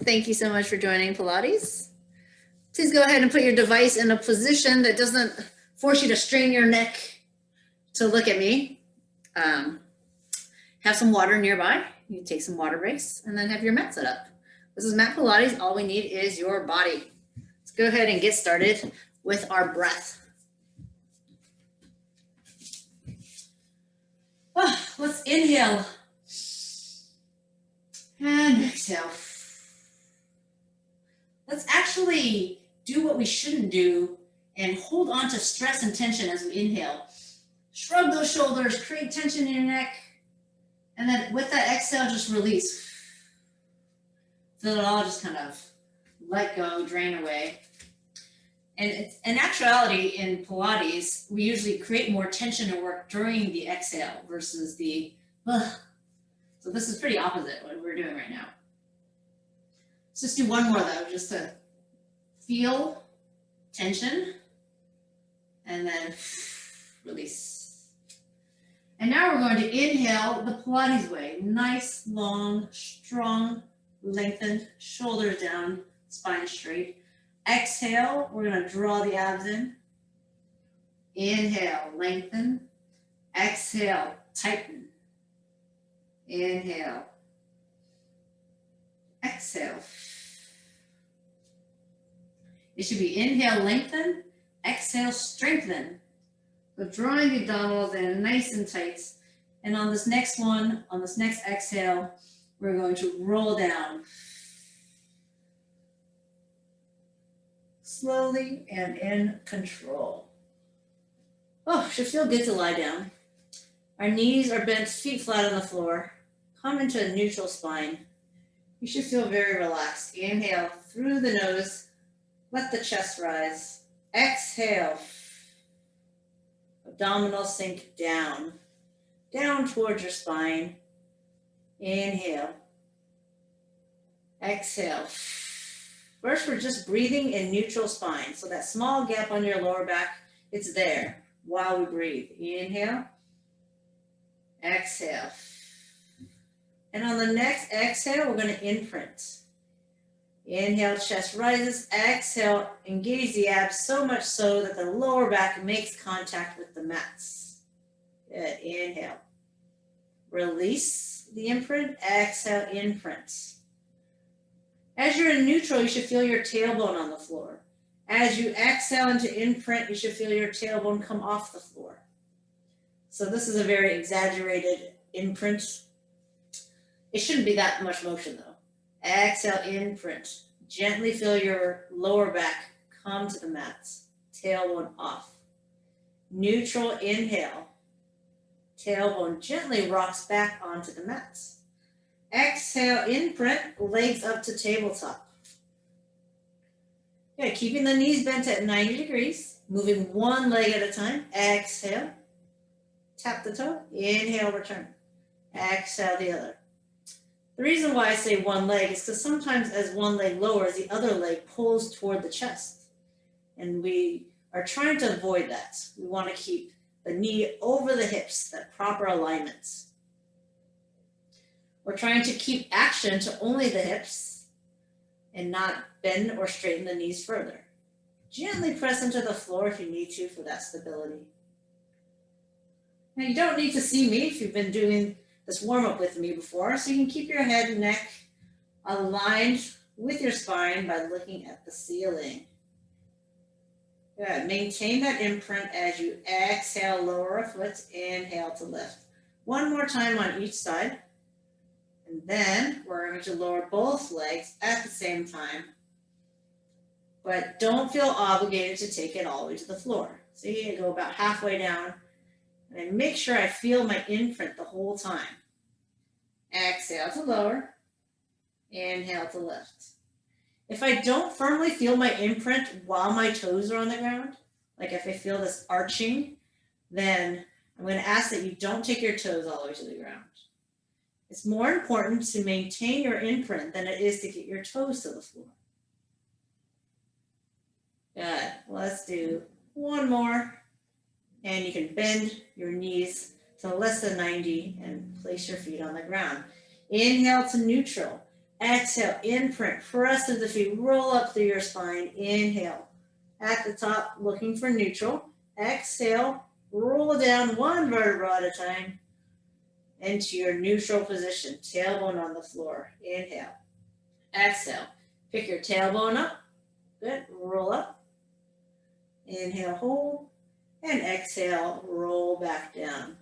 Thank you so much for joining Pilates. Please go ahead and put your device in a position that doesn't force you to strain your neck to look at me. Have some water nearby. You take some water breaks and then have your mat set up. This is mat Pilates. All we need is your body. Let's go ahead and get started with our breath. Let's inhale and exhale. Let's actually do what we shouldn't do and hold on to stress and tension as we inhale. Shrug those shoulders, create tension in your neck, and then with that exhale, just release. Feel it all just kind of let go, drain away. And in actuality, in Pilates, we usually create more tension and work during the exhale versus the So this is pretty opposite what we're doing right now. Let's just do one more though, just to feel tension and then release. And now we're going to inhale the Pilates way. Nice, long, strong, lengthened, shoulders down, spine straight. Exhale, we're going to draw the abs in. Inhale, lengthen. Exhale, tighten. Inhale. Exhale. It should be inhale, lengthen. Exhale, strengthen. So drawing the abdominals in nice and tight. And on this next one, on this next exhale, we're going to roll down. Slowly and in control. Oh, should feel good to lie down. Our knees are bent, feet flat on the floor. Come into a neutral spine. You should feel very relaxed. Inhale through the nose. Let the chest rise. Exhale. Abdominals sink down. Down towards your spine. Inhale. Exhale. First, we're just breathing in neutral spine. So that small gap on your lower back, it's there while we breathe. Inhale. Exhale. And on the next exhale, we're going to imprint. Inhale, chest rises. Exhale, engage the abs so much so that the lower back makes contact with the mats. Good. Inhale. Release the imprint. Exhale, imprint. As you're in neutral, you should feel your tailbone on the floor. As you exhale into imprint, you should feel your tailbone come off the floor. So this is a very exaggerated imprint. It shouldn't be that much motion though. Exhale, imprint. Gently feel your lower back come to the mats. Tailbone off. Neutral inhale. Tailbone gently rocks back onto the mats. Exhale, imprint, legs up to tabletop. Okay, keeping the knees bent at 90 degrees, moving one leg at a time. Exhale, tap the toe, inhale, return. Exhale, the other. The reason why I say one leg is because sometimes as one leg lowers, the other leg pulls toward the chest. And we are trying to avoid that. We want to keep the knee over the hips, that proper alignment. We're trying to keep action to only the hips and not bend or straighten the knees further. Gently press into the floor if you need to for that stability. Now you don't need to see me if you've been doing this warm-up with me before, so you can keep your head and neck aligned with your spine by looking at the ceiling. Good. Maintain that imprint as you exhale, lower a foot, inhale to lift. One more time on each side. And then we're going to lower both legs at the same time. But don't feel obligated to take it all the way to the floor. So you go about halfway down and make sure I feel my imprint the whole time. Exhale to lower, inhale to lift. If I don't firmly feel my imprint while my toes are on the ground, like if I feel this arching, then I'm going to ask that you don't take your toes all the way to the ground. It's more important to maintain your imprint than it is to get your toes to the floor. Good. Let's do one more. And you can bend your knees to less than 90 and place your feet on the ground. Inhale to neutral. Exhale, imprint, press through the feet, roll up through your spine. Inhale. At the top, looking for neutral. Exhale, roll down one vertebra at a time into your neutral position. Tailbone on the floor. Inhale. Exhale. Pick your tailbone up. Good. Roll up. Inhale, hold. And exhale, roll back down.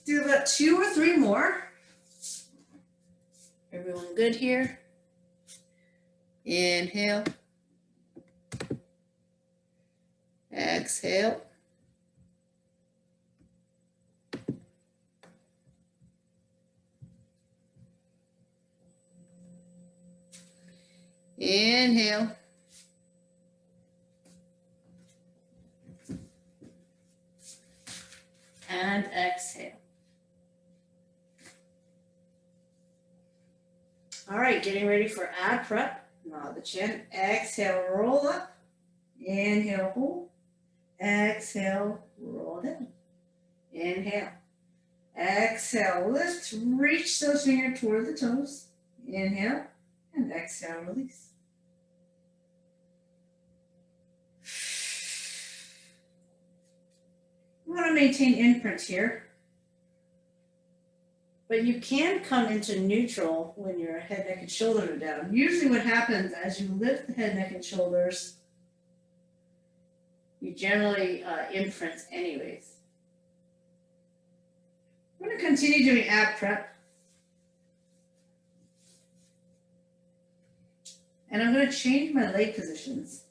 Do about 2 or 3 more. Everyone good here? Inhale. Exhale. Inhale. And exhale. All right, getting ready for ab prep. Nod the chin. Exhale, roll up. Inhale, hold. Exhale, roll down. Inhale. Exhale, lift. Reach those fingers toward the toes. Inhale. And exhale, release. You want to maintain imprint here. But you can come into neutral when your head, neck, and shoulders are down. Usually what happens as you lift the head, neck, and shoulders, you generally imprint anyways. I'm going to continue doing ab prep. And I'm going to change my leg positions.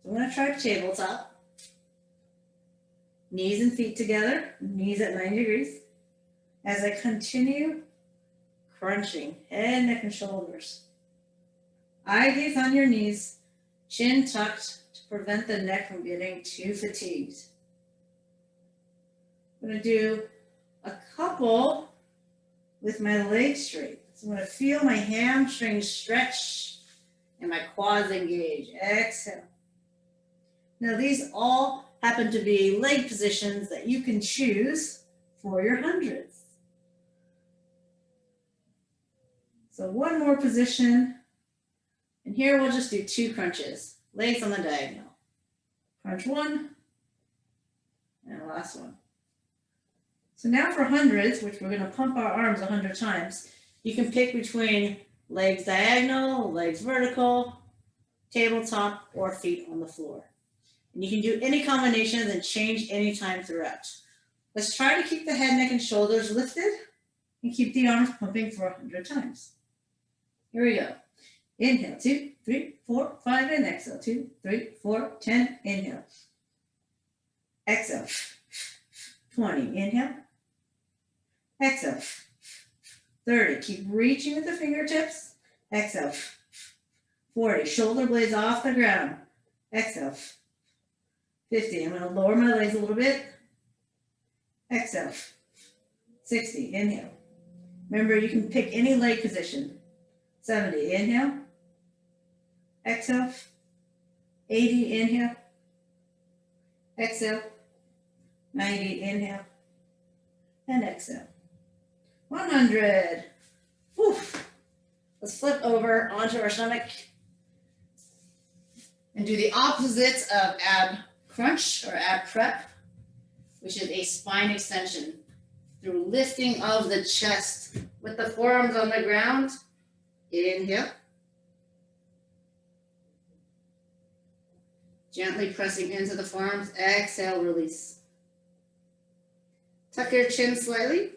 So I'm going to try tabletop. Knees and feet together, knees at 90 degrees. As I continue crunching, head, neck, and shoulders. Eye gaze on your knees, chin tucked to prevent the neck from getting too fatigued. I'm going to do a couple with my legs straight. So I'm going to feel my hamstrings stretch and my quads engage. Exhale. Now these all happen to be leg positions that you can choose for your hundreds. So one more position, and here we'll just do 2 crunches. Legs on the diagonal. Crunch 1, and last one. So now for hundreds, which we're going to pump our arms 100 times, you can pick between legs diagonal, legs vertical, tabletop, or feet on the floor. And you can do any combinations and change anytime throughout. Let's try to keep the head, neck, and shoulders lifted and keep the arms pumping for 100 times. Here we go. Inhale, 2, 3, 4, 5, and exhale. 2, 3, 4, 10, inhale. Exhale. 20, inhale. Exhale. 30, keep reaching with the fingertips. Exhale. 40, shoulder blades off the ground. Exhale. 50, I'm going to lower my legs a little bit. Exhale. 60, inhale. Remember, you can pick any leg position. 70, inhale. Exhale. 80, inhale. Exhale. 90, inhale. And exhale. 100. Whew. Let's flip over onto our stomach and do the opposites of ab crunch or ab prep, which is a spine extension through lifting of the chest with the forearms on the ground. Inhale. Gently pressing into the forearms. Exhale, release. Tuck your chin slightly.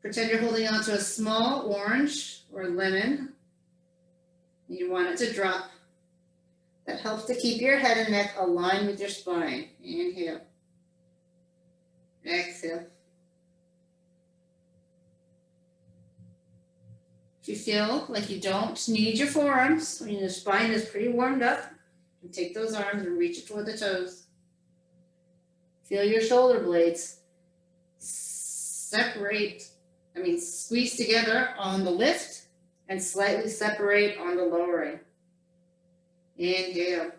Pretend you're holding onto a small orange or lemon. You want it to drop. That helps to keep your head and neck aligned with your spine. Inhale. Exhale. If you feel like you don't need your forearms, when your spine is pretty warmed up, you take those arms and reach it toward the toes. Feel your shoulder blades squeeze together on the lift and slightly separate on the lowering. Inhale.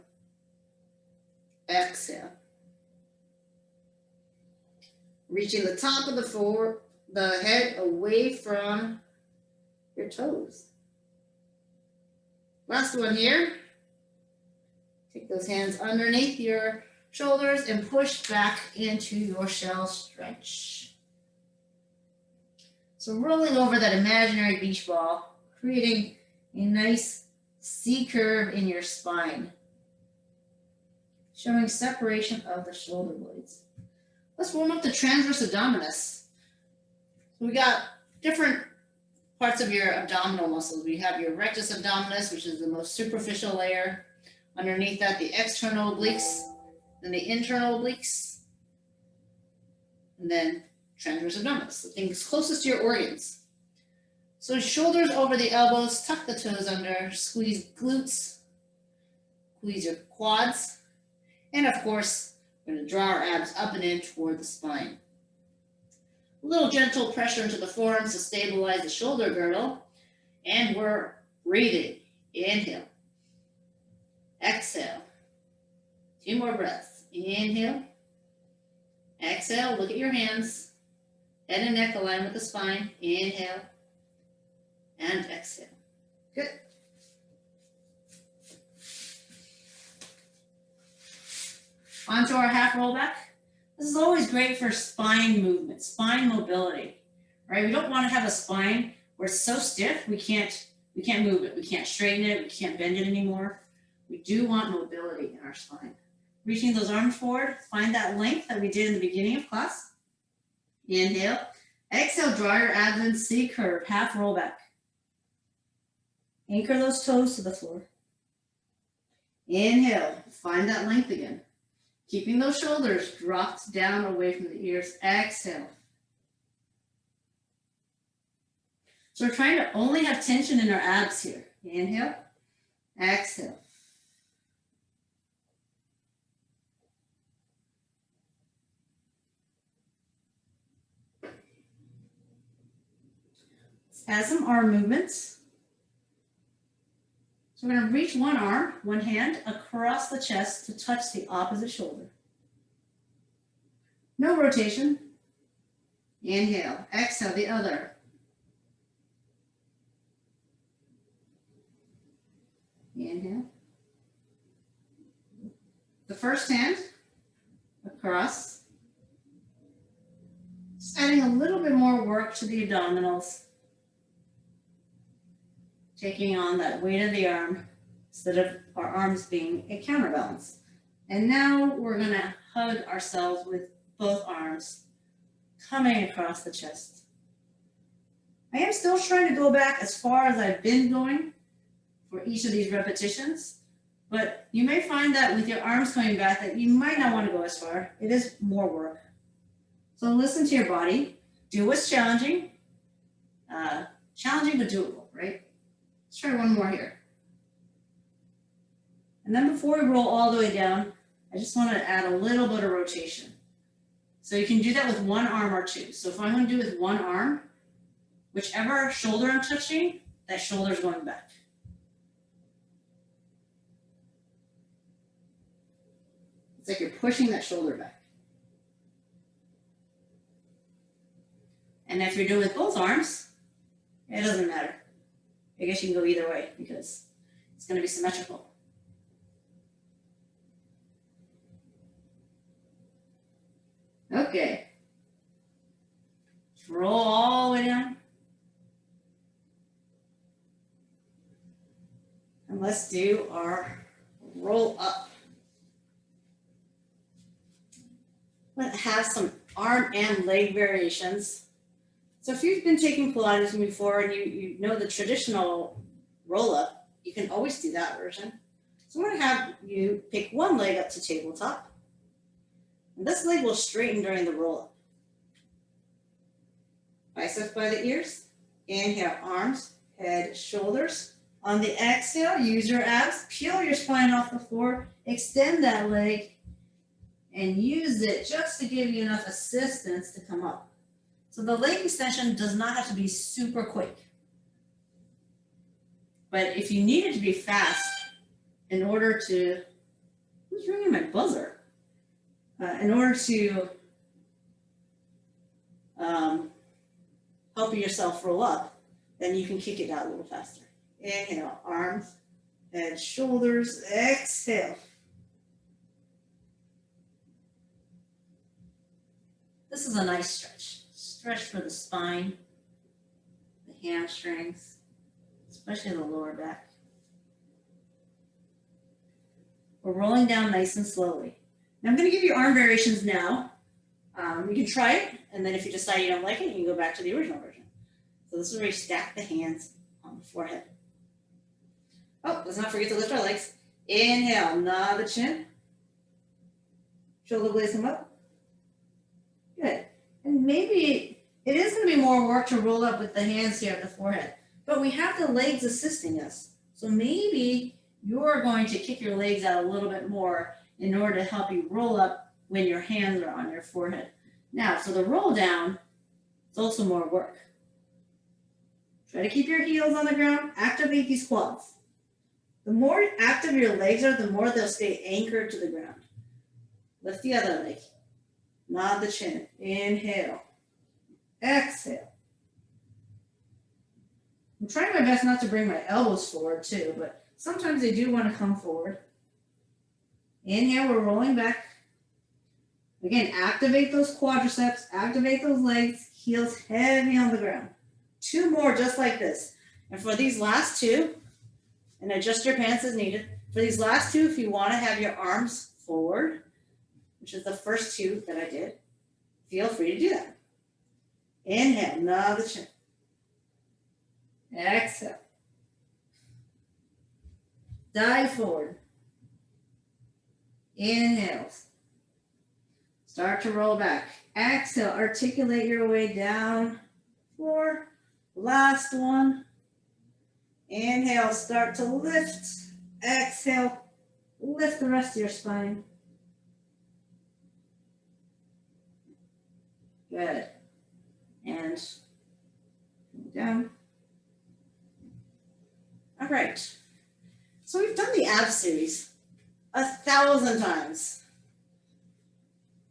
Exhale. Reaching the top of the the head away from your toes. Last one here. Take those hands underneath your shoulders and push back into your shell stretch. So rolling over that imaginary beach ball, creating a nice C curve in your spine, showing separation of the shoulder blades. Let's warm up the transverse abdominis. So we got different parts of your abdominal muscles. We have your rectus abdominis, which is the most superficial layer. Underneath that, the external obliques, then the internal obliques, and then transverse abdominis, the things closest to your organs. So shoulders over the elbows, tuck the toes under, squeeze glutes, squeeze your quads, and of course, we're going to draw our abs up and in toward the spine. A little gentle pressure into the forearms to stabilize the shoulder girdle, and we're breathing. Inhale. Exhale. 2 more breaths. Inhale. Exhale. Look at your hands. Head and neck align with the spine. Inhale. And exhale. Good. Onto our half roll back. This is always great for spine movement, spine mobility, right? We don't want to have a spine where it's so stiff we can't move it, we can't straighten it, we can't bend it anymore. We do want mobility in our spine. Reaching those arms forward, find that length that we did in the beginning of class. Inhale. Exhale, draw your abs in C curve, half roll back. Anchor those toes to the floor. Inhale, find that length again. Keeping those shoulders dropped down away from the ears. Exhale. So we're trying to only have tension in our abs here. Inhale. Exhale. Let's add some arm movements. So we're going to reach one arm, one hand, across the chest to touch the opposite shoulder. No rotation. Inhale. Exhale, the other. Inhale. The first hand across. Just adding a little bit more work to the abdominals. Taking on that weight of the arm instead of our arms being a counterbalance. And now we're going to hug ourselves with both arms coming across the chest. I am still trying to go back as far as I've been going for each of these repetitions, but you may find that with your arms coming back that you might not want to go as far. It is more work. So listen to your body. Do what's challenging. Challenging but doable, right? Let's try one more here. And then before we roll all the way down, I just want to add a little bit of rotation. So you can do that with one arm or two. So if I'm going to do it with one arm, whichever shoulder I'm touching, that shoulder is going back. It's like you're pushing that shoulder back. And if you're doing it with both arms, it doesn't matter. I guess you can go either way because it's going to be symmetrical. Okay. Roll all the way down. And let's do our roll up. Let's have some arm and leg variations. So if you've been taking Pilates before and you know the traditional roll up, you can always do that version. So I'm going to have you pick one leg up to tabletop. And this leg will straighten during the roll up. Biceps by the ears. Inhale, arms, head, shoulders. On the exhale, use your abs, peel your spine off the floor, extend that leg, and use it just to give you enough assistance to come up. So the leg extension does not have to be super quick. But if you need it to be fast, in order to, who's ringing my buzzer? In order to helping yourself roll up, then you can kick it out a little faster. Inhale, arms, head, shoulders, exhale. This is a nice stretch. Stretch for the spine, the hamstrings, especially the lower back. We're rolling down nice and slowly. Now I'm going to give you arm variations now. You can try it, and then if you decide you don't like it, you can go back to the original version. So this is where you stack the hands on the forehead. Oh, let's not forget to lift our legs. Inhale, nod the chin. Shoulder blades come up. Good. And maybe it is going to be more work to roll up with the hands here at the forehead, but we have the legs assisting us. So maybe you're going to kick your legs out a little bit more in order to help you roll up when your hands are on your forehead. Now, for the roll down, it's also more work. Try to keep your heels on the ground. Activate these quads. The more active your legs are, the more they'll stay anchored to the ground. Lift the other leg. Nod the chin. Inhale. Exhale. I'm trying my best not to bring my elbows forward too, but sometimes they do want to come forward. Inhale, we're rolling back. Again, activate those quadriceps, activate those legs, heels heavy on the ground. 2 more just like this. And for these last 2, and adjust your pants as needed. For these last 2, if you want to have your arms forward, which is the first 2 that I did, feel free to do that. Inhale, nod the chin. Exhale. Dive forward. Inhale. Start to roll back. Exhale, articulate your way down. 4. Last one. Inhale, start to lift. Exhale, lift the rest of your spine. Good. And down. All right. So we've done the ab series 1,000 times.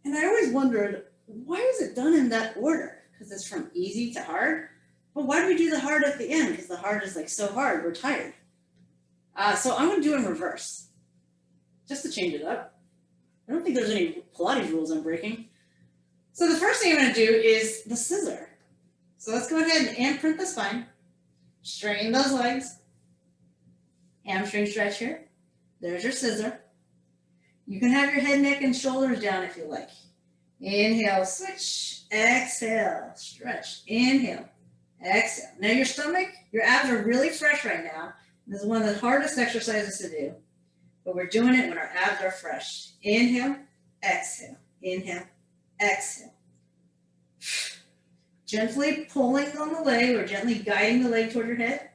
And I always wondered, why is it done in that order? Because it's from easy to hard. But why do we do the hard at the end? Because the hard is like so hard, we're tired. So I'm going to do it in reverse, just to change it up. I don't think there's any Pilates rules I'm breaking. So the first thing I'm going to do is the scissor. So let's go ahead and imprint the spine. Straighten those legs. Hamstring stretch here. There's your scissor. You can have your head, neck, and shoulders down if you like. Inhale, switch. Exhale, stretch. Inhale, exhale. Now your stomach, your abs are really fresh right now. This is one of the hardest exercises to do, but we're doing it when our abs are fresh. Inhale, exhale. Inhale, exhale. Gently pulling on the leg or gently guiding the leg toward your head.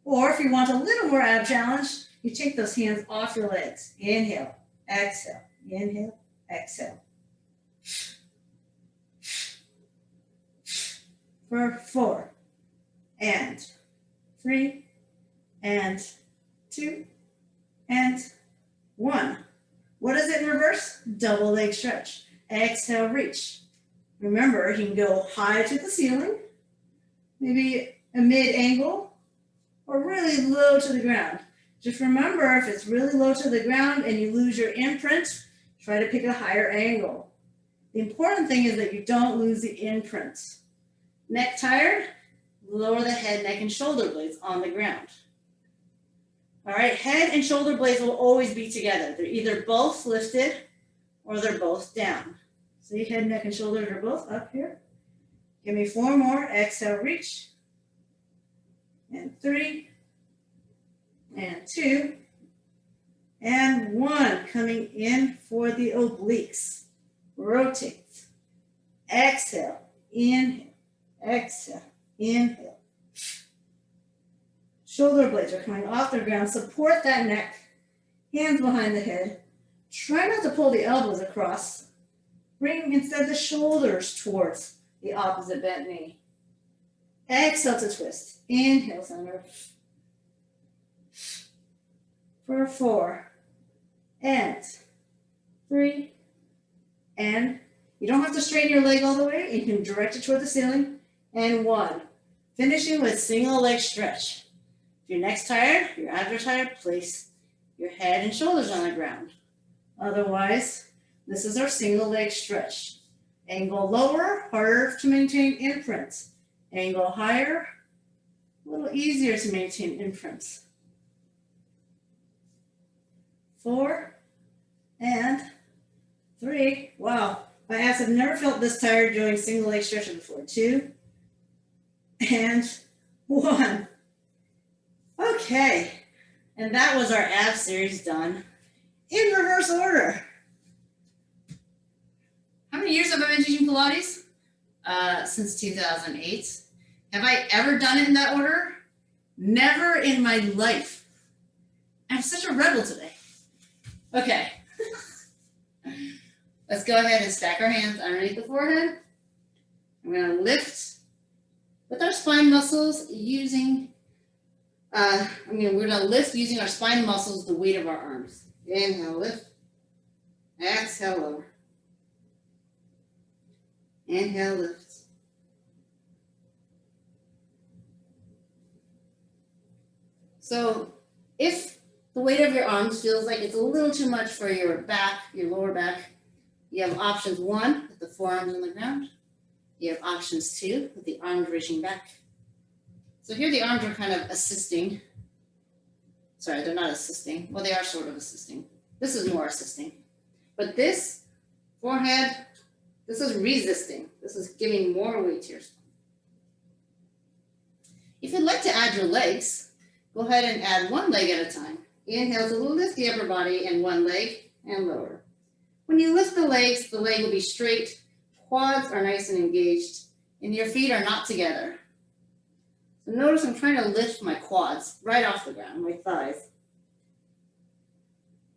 Or if you want a little more ab challenge, you take those hands off your legs. Inhale, exhale. Inhale, exhale. For 4 and 3 and 2 and 1. What is it in reverse? Double leg stretch. Exhale, reach. Remember, you can go high to the ceiling, maybe a mid-angle, or really low to the ground. Just remember, if it's really low to the ground and you lose your imprint, try to pick a higher angle. The important thing is that you don't lose the imprint. Neck tired, lower the head, neck, and shoulder blades on the ground. All right, head and shoulder blades will always be together. They're either both lifted or they're both down. See, head, neck, and shoulders are both up here. Give me 4 more. Exhale, reach. And 3. And 2. And 1. Coming in for the obliques. Rotate. Exhale. Inhale. Exhale. Inhale. Shoulder blades are coming off the ground. Support that neck. Hands behind the head. Try not to pull the elbows across. Bring instead the shoulders towards the opposite bent knee. Exhale to twist. Inhale, center. For 4 and 3 and you don't have to straighten your leg all the way. You can direct it toward the ceiling. and 1. Finishing with single leg stretch. If your neck's tired, your abs are tired, place your head and shoulders on the ground. Otherwise, this is our single leg stretch. Angle lower, harder to maintain imprints. Angle higher, a little easier to maintain imprints. 4 and 3. Wow, my abs have never felt this tired doing single leg stretches before. 2 and 1. Okay, and that was our ab series done in reverse order. How many years have I been teaching Pilates? Since 2008. Have I ever done it in that order? Never in my life. I'm such a rebel today. Okay. Let's go ahead and stack our hands underneath the forehead. I'm going to lift with our spine muscles using, we're going to lift using our spine muscles, the weight of our arms. Inhale, lift. Exhale, lower. Inhale, lift. So if the weight of your arms feels like it's a little too much for your back, your lower back, you have options 1, with the forearms on the ground. You have options 2, with the arms reaching back. So here the arms are kind of assisting. Sorry, they're not assisting. Well, they are sort of assisting. This is more assisting. But this forehead, this is resisting. This is giving more weight to your spine. If you'd like to add your legs, go ahead and add one leg at a time. Inhale to lift the upper body and one leg and lower. When you lift the leg will be straight, quads are nice and engaged, and your feet are not together. So notice I'm trying to lift my quads right off the ground, my thighs.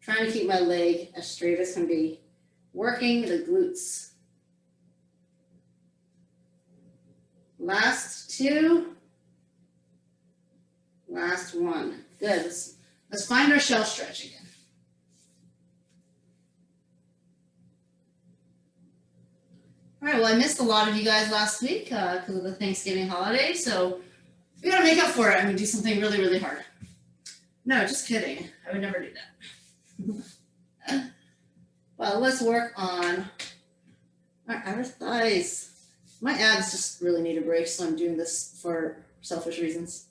Trying to keep my leg as straight as can be, working the glutes. Last 2. Last 1. Good. Let's find our shell stretch again. All right, well, I missed a lot of you guys last week because of the Thanksgiving holiday, so we gotta make up for it. I'm gonna do something really, really hard. No, just kidding. I would never do that. Well, let's work on our outer thighs. My abs just really need a break, so I'm doing this for selfish reasons.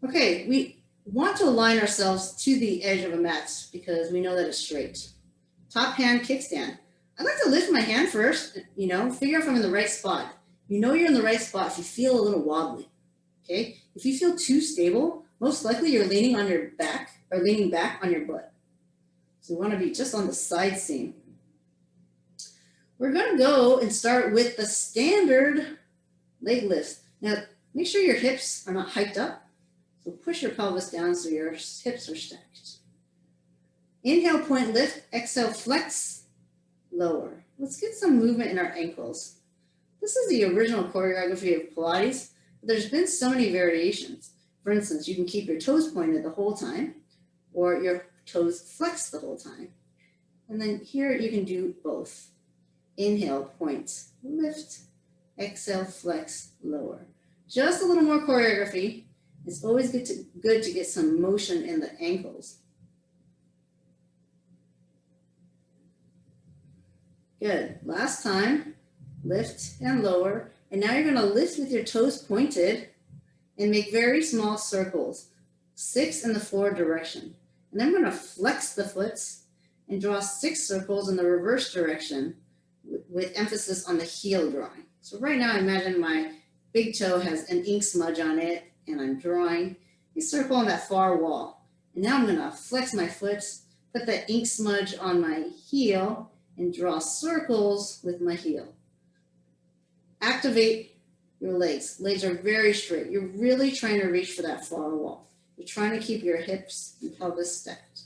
Okay, we want to align ourselves to the edge of a mat because we know that it's straight. Top hand kickstand. I like to lift my hand first, figure out if I'm in the right spot. You know you're in the right spot if you feel a little wobbly, okay? If you feel too stable, most likely you're leaning on your back or leaning back on your butt. So you want to be just on the side seam. We're going to go and start with the standard leg lift. Now, make sure your hips are not hiked up. So push your pelvis down so your hips are stacked. Inhale, point, lift. Exhale, flex, lower. Let's get some movement in our ankles. This is the original choreography of Pilates, but there's been so many variations. For instance, you can keep your toes pointed the whole time, or your toes flexed the whole time. And then here you can do both. Inhale, point, lift. Exhale, flex, lower. Just a little more choreography. It's always good to get some motion in the ankles. Good. Last time, lift and lower. And now you're going to lift with your toes pointed and make very small circles, 6 in the forward direction. And then I'm going to flex the foot and draw 6 circles in the reverse direction with emphasis on the heel drawing. So right now, imagine my big toe has an ink smudge on it, and I'm drawing a circle on that far wall. And now I'm going to flex my foot, put that ink smudge on my heel, and draw circles with my heel. Activate your legs. Legs are very straight. You're really trying to reach for that far wall. You're trying to keep your hips and pelvis stacked.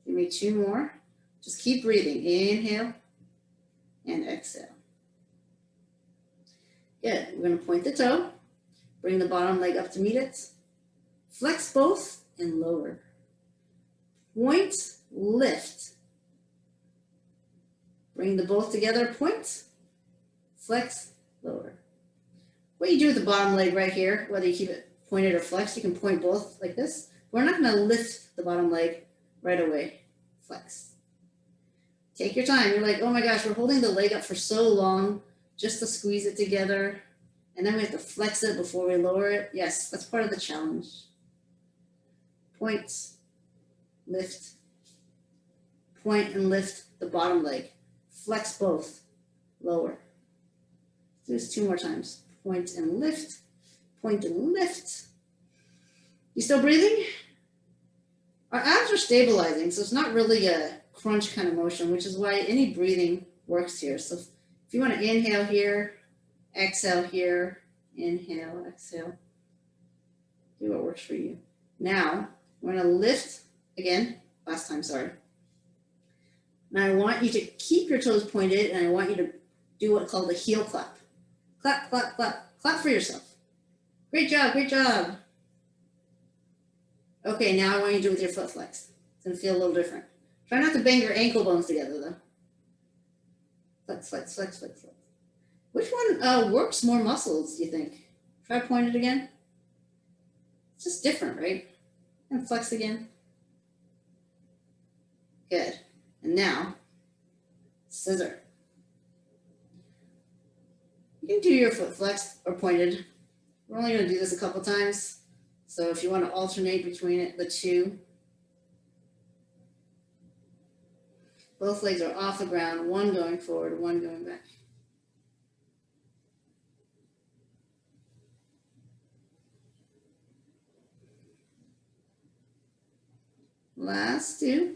Give me 2 more. Just keep breathing. Inhale and exhale. Good. We're going to point the toe. Bring the bottom leg up to meet it. Flex both and lower. Point, lift. Bring the both together, point, flex, lower. what you do with the bottom leg right here, whether you keep it pointed or flexed, you can point both like this. We're not going to lift the bottom leg right away. Flex. Take your time. You're like, oh my gosh, we're holding the leg up for so long just to squeeze it together. And then we have to flex it before we lower it. Yes, that's part of the challenge. Point, lift, point and lift the bottom leg. Flex both, lower. Do this 2 more times. Point and lift, point and lift. You still breathing? Our abs are stabilizing, so it's not really a crunch kind of motion, which is why any breathing works here. So if you want to inhale here, exhale here, inhale, exhale. Do what works for you. Now, we're going to lift again. Last time, sorry. Now I want you to keep your toes pointed, and I want you to do what's called a heel clap. Clap, clap, clap. Clap for yourself. Great job, great job. Okay, now I want you to do it with your foot flex. It's going to feel a little different. Try not to bang your ankle bones together, though. Flex, flex, flex, flex, flex. Which one works more muscles, do you think? Try pointed again. It's just different, right? And flex again. Good. And now, scissor. You can do your foot flexed or pointed. We're only going to do this a couple times. So if you want to alternate between the two. Both legs are off the ground, one going forward, one going back. Last 2.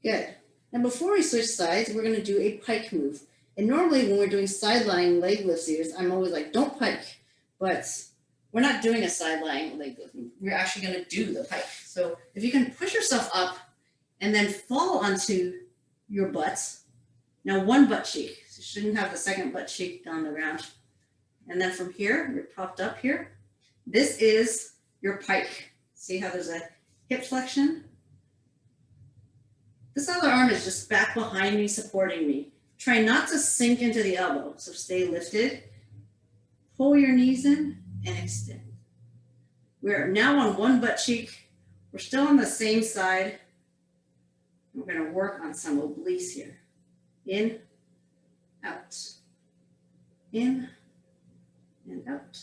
Good. And before we switch sides, we're going to do a pike move. And normally when we're doing side lying leg lifts here, I'm always like, don't pike. But we're not doing a side lying leg lift. We're actually going to do the pike. So if you can push yourself up and then fall onto your butt. Now one butt cheek. So you shouldn't have the second butt cheek on the ground. And then from here, you're propped up here. This is your pike. See how there's a hip flexion? This other arm is just back behind me, supporting me. Try not to sink into the elbow, so stay lifted. Pull your knees in and extend. We're now on one butt cheek. We're still on the same side. We're going to work on some obliques here. In, out. In, and out.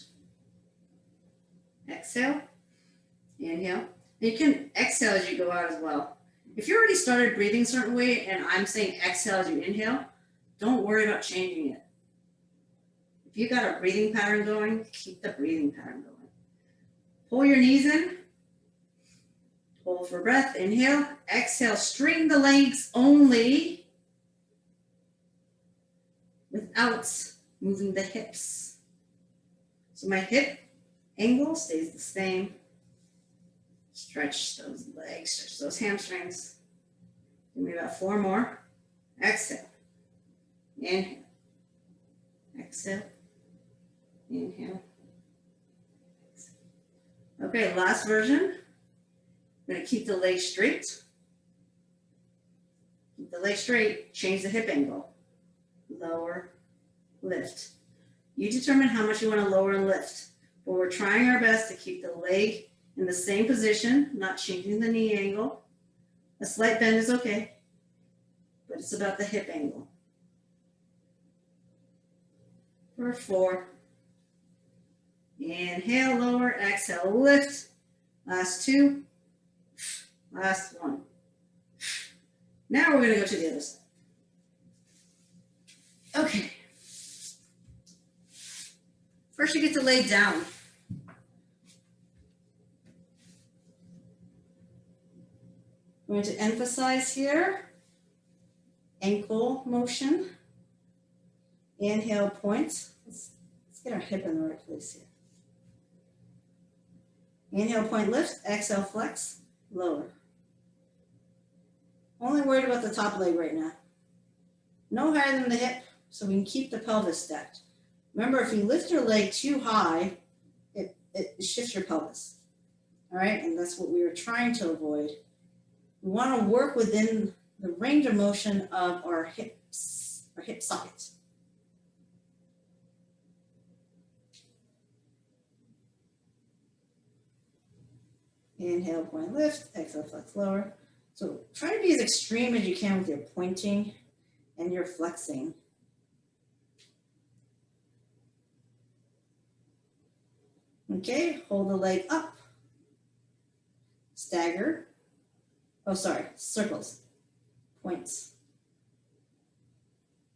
Exhale, inhale. And you can exhale as you go out as well. If you already started breathing a certain way and I'm saying exhale as you inhale, don't worry about changing it. If you got a breathing pattern going, keep the breathing pattern going. Pull your knees in. Hold for breath. Inhale. Exhale. Straighten the legs only without moving the hips. So my hip angle stays the same. Stretch those legs, stretch those hamstrings. Give me about 4 more. Exhale. Inhale. Exhale. Inhale. Exhale. Okay, last version. I'm going to keep the leg straight. Keep the leg straight. Change the hip angle. Lower, lift. You determine how much you want to lower and lift. But we're trying our best to keep the leg in the same position, not changing the knee angle. A slight bend is okay, but it's about the hip angle. For 4. Inhale, lower, exhale, lift. Last 2. Last 1. Now we're going to go to the other side. Okay. First you get to lay down. I'm going to emphasize here, ankle motion. Inhale, point. Let's get our hip in the right place here. Inhale, point, lift. Exhale, flex, lower. Only worried about the top leg right now. No higher than the hip, so we can keep the pelvis stacked. Remember, if you lift your leg too high, it shifts your pelvis. All right, and that's what we were trying to avoid. We want to work within the range of motion of our hips, our hip sockets. Inhale, point, lift. Exhale, flex, lower. So try to be as extreme as you can with your pointing and your flexing. Okay, hold the leg up. Stagger. Oh, sorry, circles. Points.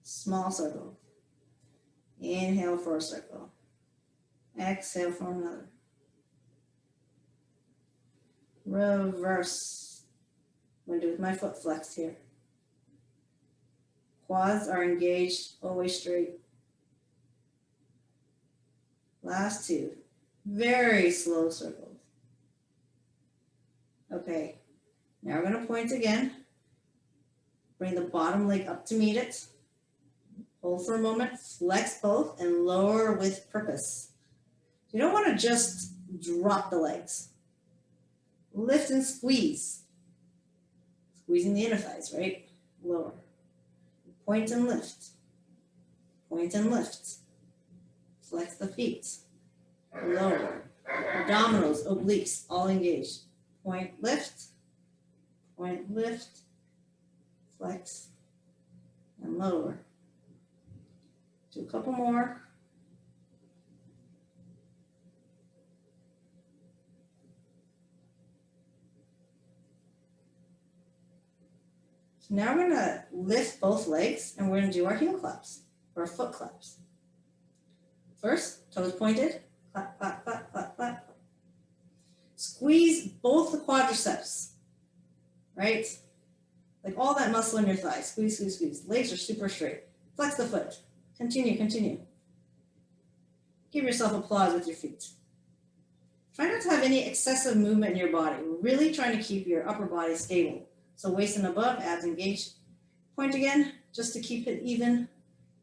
Small circle. Inhale for a circle. Exhale for another. Reverse. I'm going to do with my foot flex here. Quads are engaged, always straight. Last two. Very slow circles. Okay, now we're going to point again. Bring the bottom leg up to meet it. Hold for a moment, flex both, and lower with purpose. You don't want to just drop the legs. Lift and squeeze. Squeezing the inner thighs, right? Lower. Point and lift. Point and lift. Flex the feet. Lower. Abdominals, obliques, all engaged. Point, lift. Point, lift. Flex. And lower. Do a couple more. So now we're going to lift both legs and we're going to do our heel claps or foot claps. First, toes pointed. Clap, clap, clap, clap, clap. Squeeze both the quadriceps, right? Like all that muscle in your thigh. Squeeze, squeeze, squeeze. Legs are super straight. Flex the foot. Continue, continue. Give yourself applause with your feet. Try not to have any excessive movement in your body. We're really trying to keep your upper body stable. So waist and above, abs engaged. Point again, just to keep it even.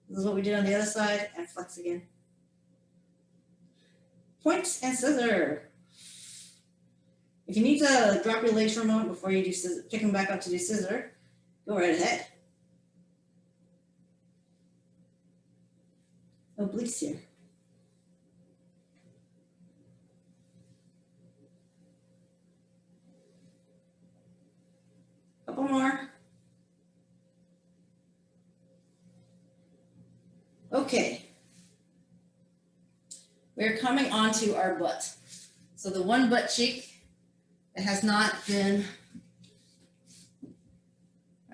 This is what we did on the other side, and flex again. Point and scissor. If you need to drop your legs for a moment before you do scissor, pick them back up to do scissor, go right ahead. Obliques here. Couple more. Okay. We're coming onto our butt. So the one butt cheek that has not been,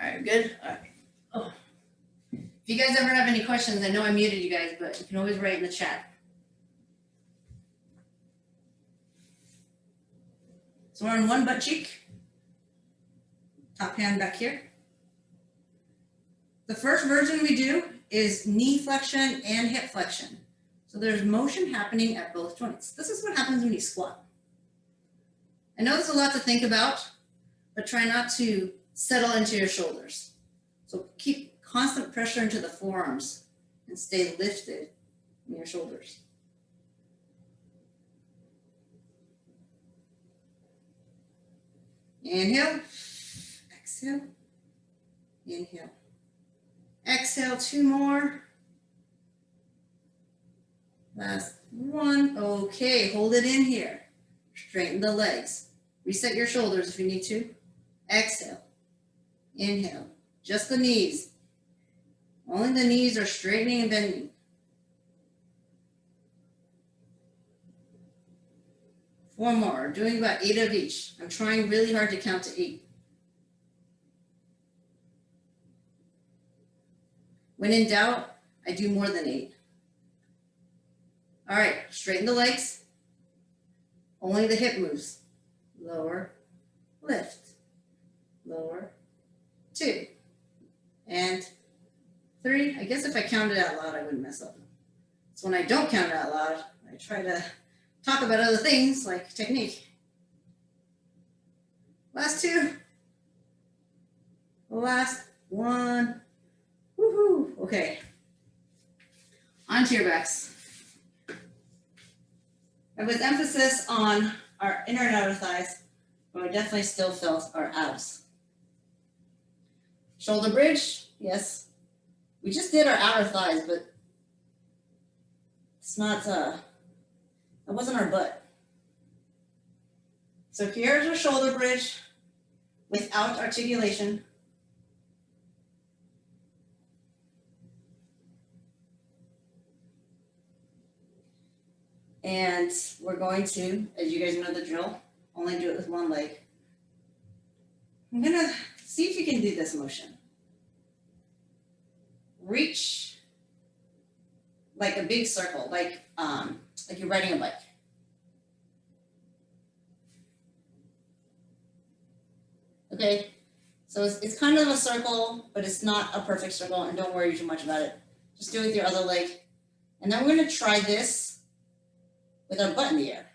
all right, good? All right. Oh. If you guys ever have any questions, I know I muted you guys, but you can always write in the chat. So we're on one butt cheek. Top hand back here. The first version we do is knee flexion and hip flexion. So there's motion happening at both joints. This is what happens when you squat. I know there's a lot to think about, but try not to settle into your shoulders. So keep constant pressure into the forearms and stay lifted in your shoulders. Inhale, exhale, inhale. Exhale, two more. Last one. Okay, hold it in here. Straighten the legs. Reset your shoulders if you need to. Exhale. Inhale. Just the knees. Only the knees are straightening and bending. Four more. Doing about 8 of each. I'm trying really hard to count to 8. When in doubt, I do more than 8. All right, straighten the legs. Only the hip moves. Lower, lift, lower, 2, and 3. I guess if I counted out loud, I wouldn't mess up. So when I don't count it out loud, I try to talk about other things like technique. Last 2. Last 1. Woohoo! Okay. Onto your backs. And with emphasis on our inner and outer thighs, but I definitely still felt our abs. Shoulder bridge, yes. We just did our outer thighs, but it's not, that wasn't our butt. So So here's our shoulder bridge without articulation. And we're going to, as you guys know the drill, only do it with one leg. I'm gonna see if you can do this motion. Reach like a big circle, like you're riding a bike. Okay, so it's kind of a circle, but it's not a perfect circle, and don't worry too much about it. Just do it with your other leg. And then we're gonna try this with our butt in the air.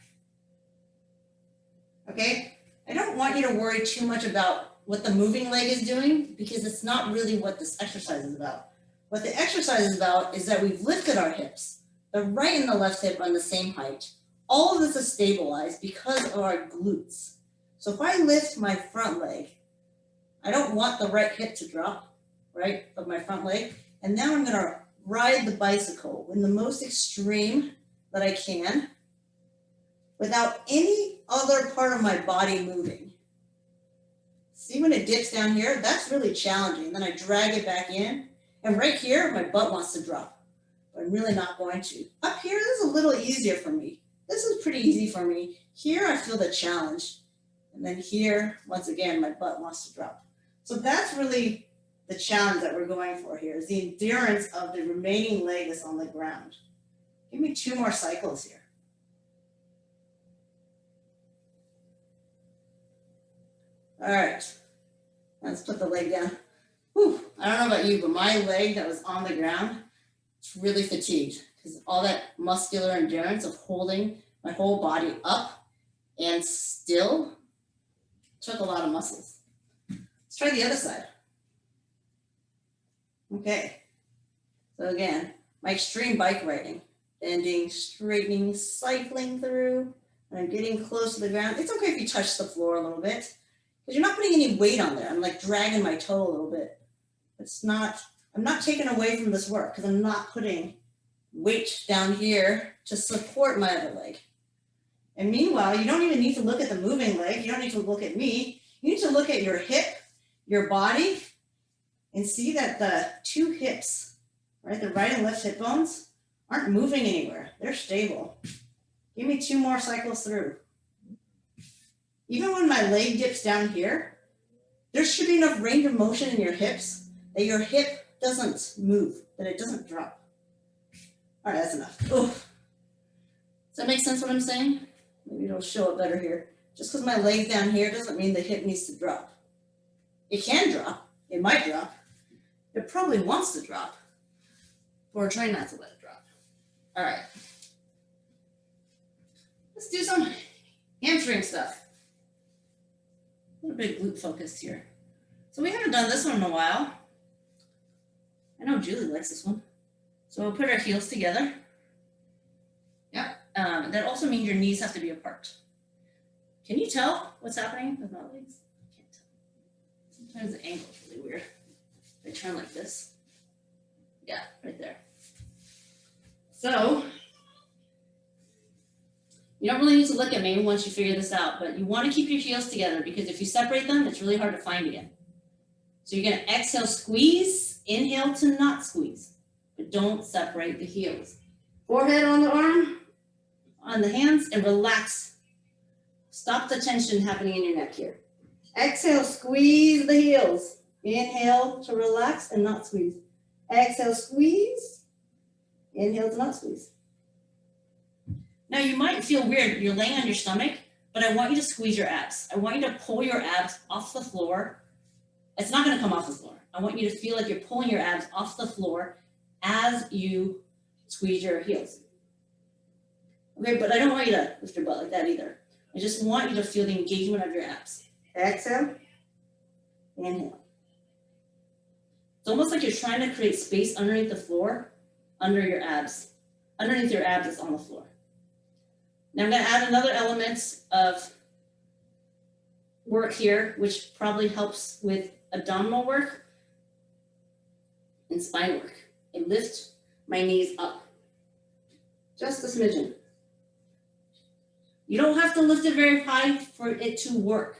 Okay, I don't want you to worry too much about what the moving leg is doing, because it's not really what this exercise is about. What the exercise is about is that we've lifted our hips. The right and the left hip are on the same height. All of this is stabilized because of our glutes. So if I lift my front leg, I don't want the right hip to drop, right, of my front leg. And now I'm gonna ride the bicycle in the most extreme that I can without any other part of my body moving. See when it dips down here? That's really challenging. Then I drag it back in. And right here, my butt wants to drop. But I'm really not going to. Up here, this is a little easier for me. This is pretty easy for me. Here, I feel the challenge. And then here, once again, my butt wants to drop. So that's really the challenge that we're going for here, is the endurance of the remaining leg that's on the ground. Give me 2 more cycles here. All right, let's put the leg down. Whew, I don't know about you, but my leg that was on the ground, it's really fatigued because all that muscular endurance of holding my whole body up and still took a lot of muscles. Let's try the other side. Okay, so again, my extreme bike riding, bending, straightening, cycling through, and I'm getting close to the ground. It's okay if you touch the floor a little bit, because you're not putting any weight on there. I'm like dragging my toe a little bit. I'm not taking away from this work because I'm not putting weight down here to support my other leg. And meanwhile, you don't even need to look at the moving leg. You don't need to look at me. You need to look at your hip, your body, and see that the 2 hips, right, the right and left hip bones, aren't moving anywhere. They're stable. Give me 2 more cycles through. Even when my leg dips down here, there should be enough range of motion in your hips that your hip doesn't move, that it doesn't drop. All right, that's enough. Oof. Does that make sense what I'm saying? Maybe it'll show it better here. Just because my leg's down here doesn't mean the hip needs to drop. It can drop, it might drop. It probably wants to drop, or try not to let it drop. All right. Let's do some hamstring stuff. A little bit glute focused here. So we haven't done this one in a while. I know Julie likes this one. So we'll put our heels together. Yeah. That also means your knees have to be apart. Can you tell what's happening with my legs? I can't tell. Sometimes the angle is really weird. If I turn like this. Yeah, right there. So you don't really need to look at me once you figure this out, but you want to keep your heels together because if you separate them, it's really hard to find again. So you're going to exhale, squeeze, inhale to not squeeze, but don't separate the heels. Forehead on the arm, on the hands, and relax. Stop the tension happening in your neck here. Exhale, squeeze the heels. Inhale to relax and not squeeze. Exhale, squeeze. Inhale to not squeeze. Now you might feel weird, you're laying on your stomach, but I want you to squeeze your abs. I want you to pull your abs off the floor. It's not gonna come off the floor. I want you to feel like you're pulling your abs off the floor as you squeeze your heels. Okay, but I don't want you to lift your butt like that either. I just want you to feel the engagement of your abs. Exhale, inhale. It's almost like you're trying to create space underneath the floor, under your abs. Underneath your abs is on the floor. Now I'm going to add another element of work here, which probably helps with abdominal work and spine work. I lift my knees up, just a smidgen. You don't have to lift it very high for it to work.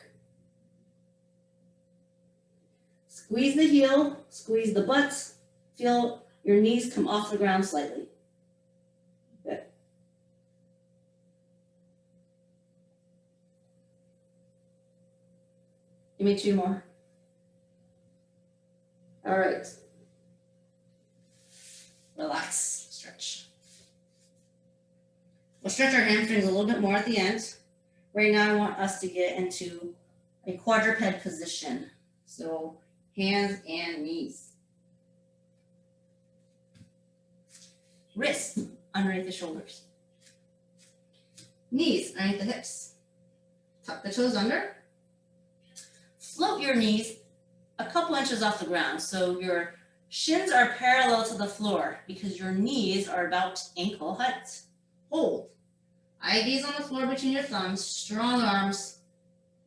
Squeeze the heel, squeeze the butts, feel your knees come off the ground slightly. Good. Give me 2 more. All right. Relax, stretch. We'll stretch our hamstrings a little bit more at the end. Right now I want us to get into a quadruped position. So hands and knees. Wrists underneath the shoulders. Knees underneath the hips. Tuck the toes under. Float your knees a couple inches off the ground. So your shins are parallel to the floor because your knees are about ankle height. Hold. IVs on the floor between your thumbs, strong arms,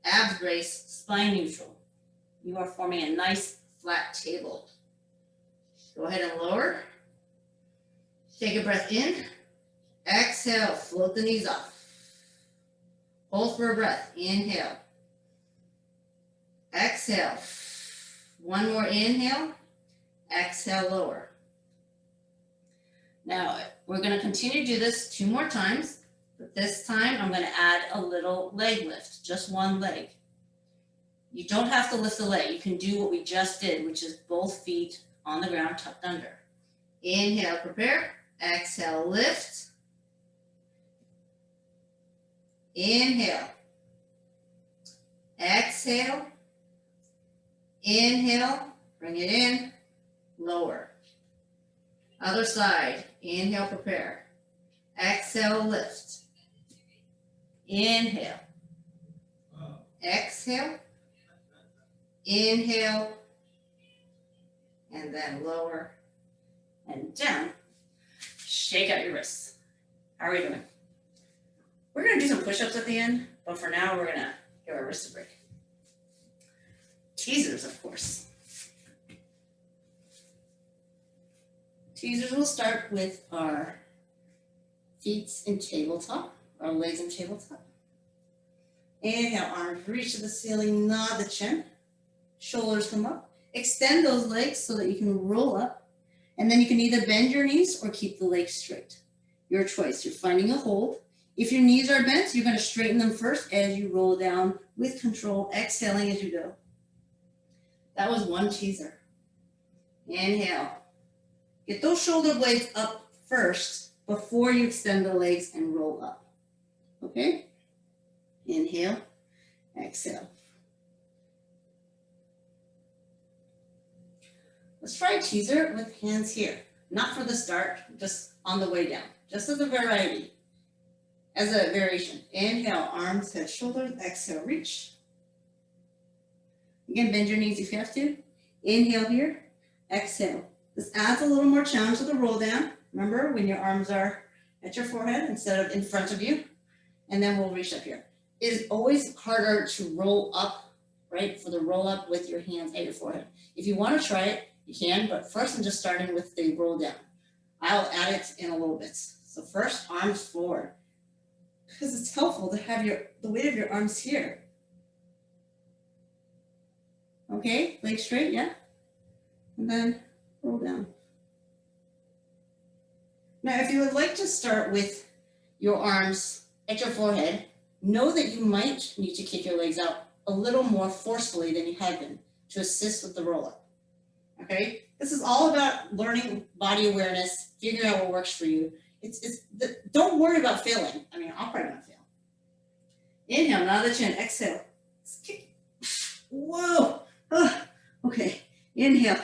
abs brace, spine neutral. You are forming a nice flat table. Go ahead and lower. Take a breath in. Exhale, float the knees off. Hold for a breath. Inhale. Exhale. 1 more inhale. Exhale, lower. Now, we're going to continue to do this 2 more times, but this time I'm going to add a little leg lift, just 1 leg. You don't have to lift the leg. You can do what we just did, which is both feet on the ground tucked under. Inhale, prepare. Exhale, lift. Inhale. Exhale. Inhale. Bring it in. Lower. Other side. Inhale, prepare. Exhale, lift. Inhale. Exhale. Inhale. And then lower and down. Shake out your wrists. How are we doing? We're going to do some push-ups at the end, but for now, we're going to give our wrists a break. Teasers, of course. Teasers will start with our feet in tabletop, our legs in tabletop. Inhale, arms reach to the ceiling, nod the chin. Shoulders come up. Extend those legs so that you can roll up. And then you can either bend your knees or keep the legs straight. Your choice. You're finding a hold. If your knees are bent, you're going to straighten them first as you roll down with control, exhaling as you go. That was 1 teaser. Inhale. Get those shoulder blades up first before you extend the legs and roll up. Okay? Inhale, exhale. Let's try a teaser with hands here. Not for the start, just on the way down. Just as a variety, as a variation. Inhale, arms, head, shoulders. Exhale, reach. Again, bend your knees if you have to. Inhale here, exhale. This adds a little more challenge to the roll down. Remember, when your arms are at your forehead instead of in front of you. And then we'll reach up here. It is always harder to roll up, right? For the roll up with your hands at your forehead. If you want to try it, you can, but first I'm just starting with the roll down. I'll add it in a little bit. So first, arms forward. Because it's helpful to have the weight of your arms here. Okay, legs straight, yeah? And then roll down. Now, if you would like to start with your arms at your forehead, know that you might need to kick your legs out a little more forcefully than you have been to assist with the roll-up. Okay? This is all about learning body awareness, figuring out what works for you. Don't worry about failing. I mean, I'll probably not fail. Inhale, nod the chin. Exhale. Whoa. Okay. Inhale.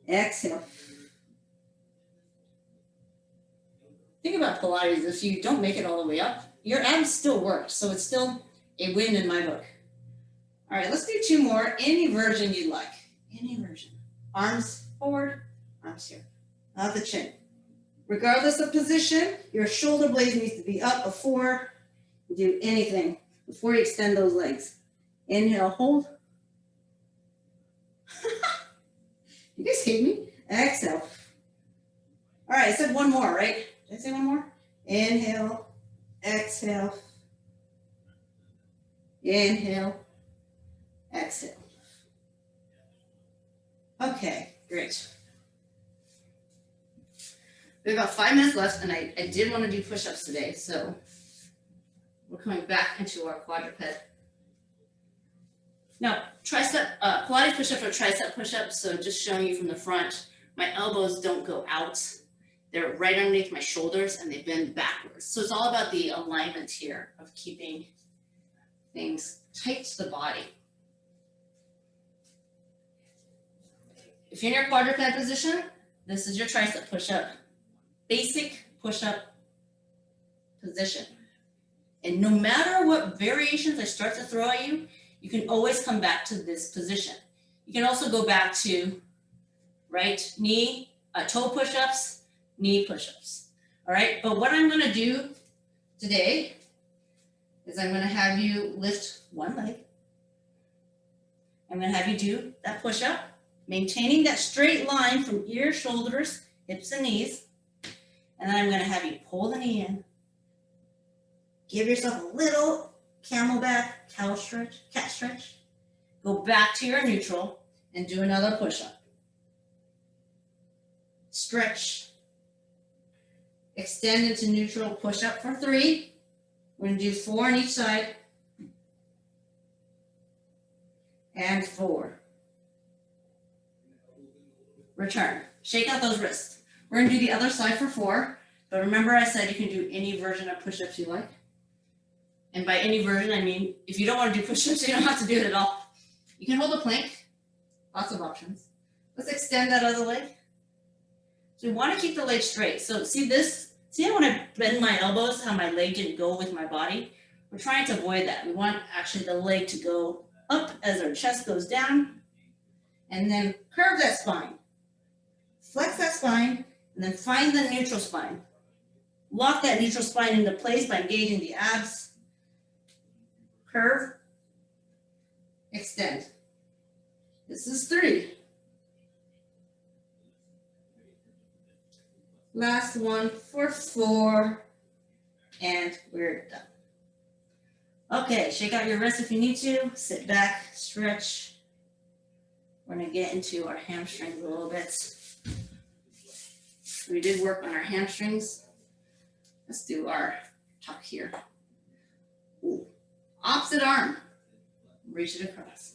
Exhale. Think about Pilates. If you don't make it all the way up, your abs still work. So it's still a win in my book. All right, let's do 2 more. Any version you'd like. Any version. Arms forward, arms here. Nod the chin. Regardless of position, your shoulder blades need to be up before you do anything, before you extend those legs. Inhale, hold. You guys hate me? Exhale. All right, I said 1 more, right? Did I say 1 more? Inhale, exhale, inhale, exhale. Okay, great. We have about 5 minutes left, and I did want to do push-ups today, so we're coming back into our quadruped. Now, tricep, Pilates push-up or tricep push-up, so just showing you from the front, my elbows don't go out. They're right underneath my shoulders, and they bend backwards. So it's all about the alignment here of keeping things tight to the body. If you're in your quadruped position, this is your tricep push-up. Basic push-up position. And no matter what variations I start to throw at you, you can always come back to this position. You can also go back to right knee, toe push-ups, knee push-ups. All right, but what I'm gonna do today is I'm gonna have you lift one leg. I'm gonna have you do that push-up, maintaining that straight line from ears, shoulders, hips, and knees. And then I'm gonna have you pull the knee in. Give yourself a little camelback, cat stretch. Go back to your neutral and do another push-up. Stretch. Extend into neutral, push-up for 3. We're gonna do 4 on each side. And 4. Return. Shake out those wrists. We're gonna do the other side for 4, but remember I said you can do any version of push-ups you like. And by any version, I mean, if you don't want to do push-ups, you don't have to do it at all. You can hold a plank, lots of options. Let's extend that other leg. So we want to keep the leg straight. So see this, see how when I bend my elbows, how my leg didn't go with my body? We're trying to avoid that. We want actually the leg to go up as our chest goes down, and then curve that spine. Flex that spine, and then find the neutral spine. Lock that neutral spine into place by engaging the abs. Curve, extend. This is 3. Last one for 4, and we're done. Okay, shake out your wrists if you need to. Sit back, stretch. We're gonna get into our hamstrings a little bit. We did work on our hamstrings. Let's do our tuck here. Ooh. Opposite arm, reach it across.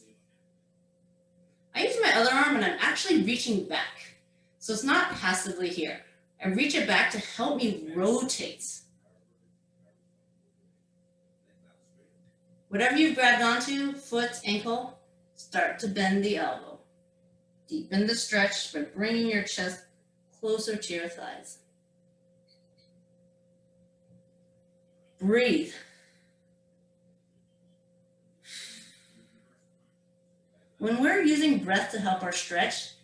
I use my other arm and I'm actually reaching back. So it's not passively here. I reach it back to help me rotate. Whatever you've grabbed onto, foot, ankle, start to bend the elbow. Deepen the stretch by bringing your chest closer to your thighs. Breathe. When we're using breath to help our stretch,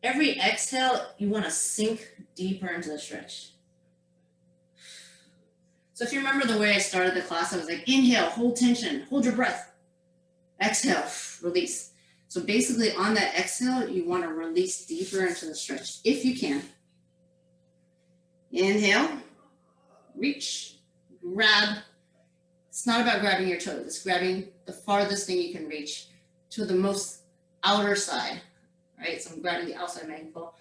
every exhale, you want to sink deeper into the stretch. So if you remember the way I started the class, I was like, inhale, hold tension, hold your breath. Exhale, release. So basically on that exhale, you want to release deeper into the stretch, if you can. Inhale, reach, grab. It's not about grabbing your toes, it's grabbing the farthest thing you can reach to the most outer side, right? So I'm grabbing the outside of my ankle,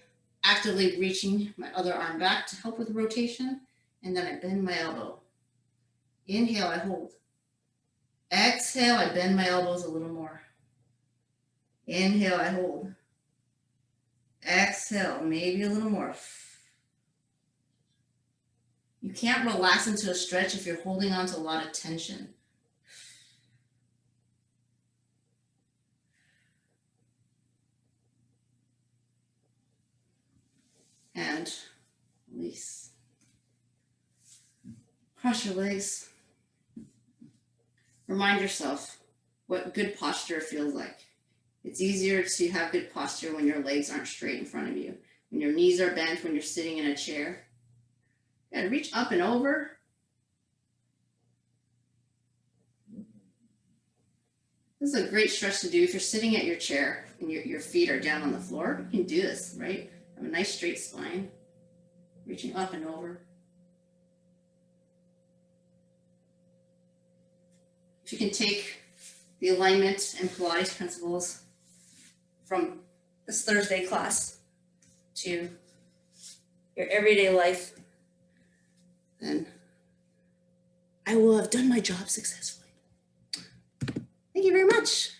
actively reaching my other arm back to help with rotation, and then I bend my elbow. Inhale, I hold. Exhale, I bend my elbows a little more. Inhale, I hold. Exhale, maybe a little more. You can't relax into a stretch if you're holding on to a lot of tension. And release. Cross your legs. Remind yourself what good posture feels like. It's easier to have good posture when your legs aren't straight in front of you, when your knees are bent, when you're sitting in a chair. You gotta reach up and over. This is a great stretch to do if you're sitting at your chair and your feet are down on the floor. You can do this, right? Have a nice straight spine, reaching up and over. if you can take the alignment and Pilates principles from this Thursday class to your everyday life, then I will have done my job successfully. Thank you very much.